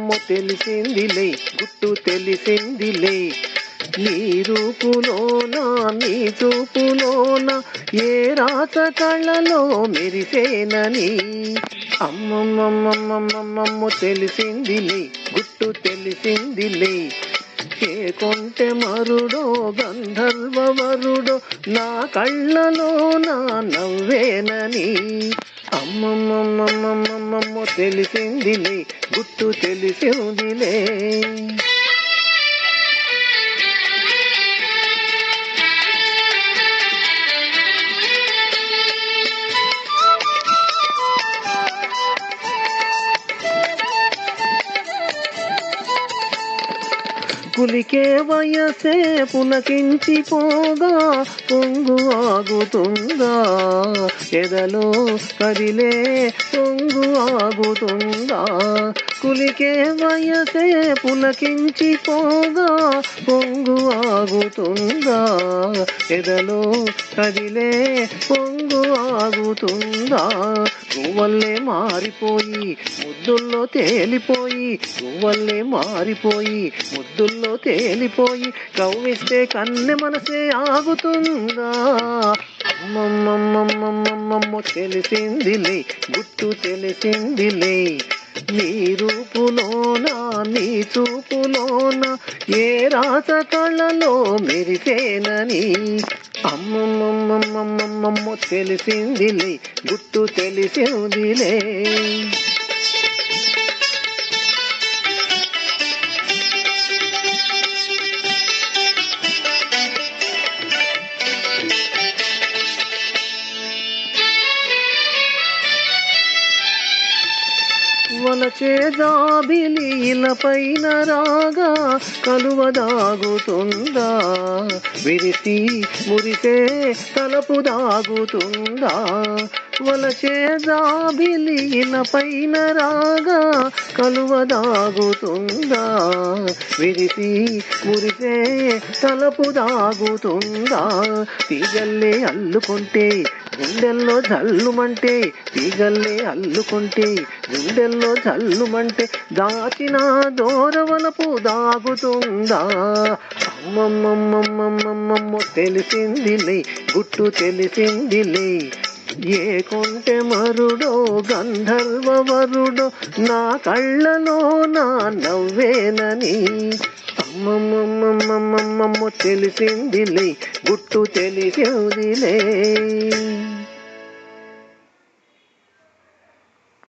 అమ్మమ్మమ్మమ్మమ్మో తెలిసిందిలే గుట్టు తెలిసిందిలే నీ రూపులోన నీ చూపులోన ఏ రాత కళ్ళలో మెరిసేనని అమ్మమ్మమ్మమ్మమ్మమ్మమ్మో తెలిసిందిలే గుట్టు తెలిసిందిలే ఏ కొంటె మరుడో గంధర్వ వరుడో నా కళ్ళలో నా నవ్వేనని అమ్మమ్మమ్మమ్మమ్మమ్మమ్మో తెలిసిందిలే గుట్టు తెలిసిందిలే కులికే వయసే పులకించిపోగా పొంగు ఆగుతుందా ఎదలో కదిలే పొంగు ఆగుతుందా కులికే వయసే పులకించిపోగా పొంగు ఆగుతుందా ఎదలో కదిలే పొంగు ఆగుతుందా గువ్వల్లే మారిపోయి ముద్దుల్లో తేలిపోయి గువ్వల్లే మారిపోయి ముద్దుల్లో తేలిపోయి కవ్విస్తే కన్నె మనసే ఆగుతుందా అమ్మమ్మమ్మమ్మమ్మమ్మమ్మో తెలిసిందిలే గుట్టు తెలిసిందిలే నీ రూపులోన నీ చూపులోన ఏ రాత కళ్ళలో మెరిసేనని అమ్మమ్మమ్మమ్మమ్మమ్మమ్మో తెలిసిందిలే గుట్టు తెలిసిందిలే వలచే జాబిలి ఇలపైన రాగా కలువదాగుతుందా విరిసి మురిసే తలపు దాగుతుందా వలచే జాబిలి ఇలపైన రాగా కలువదాగుతుందా విరిసి మురిసే తలపు దాగుతుందా తీగల్లే అల్లుకుంటే గుండెల్లో జల్లుమంటే తీగల్లే అల్లుకుంటే గుండెల్లో జల్లుమంటే దాచిన దూరవలపు దాగుతుందా అమ్మమ్మమ్మమ్మమ్మమ్మమ్మో తెలిసిందిలే గుట్టు తెలిసిందిలే ఏ కొంటె మరుడో గంధర్వ వరుడో నా కళ్ళలో నా నవ్వేనని అమ్మమ్మమ్మమ్మమ్మమ్మమ్మో తెలిసిందిలే గుట్టు తెలిసిందిలే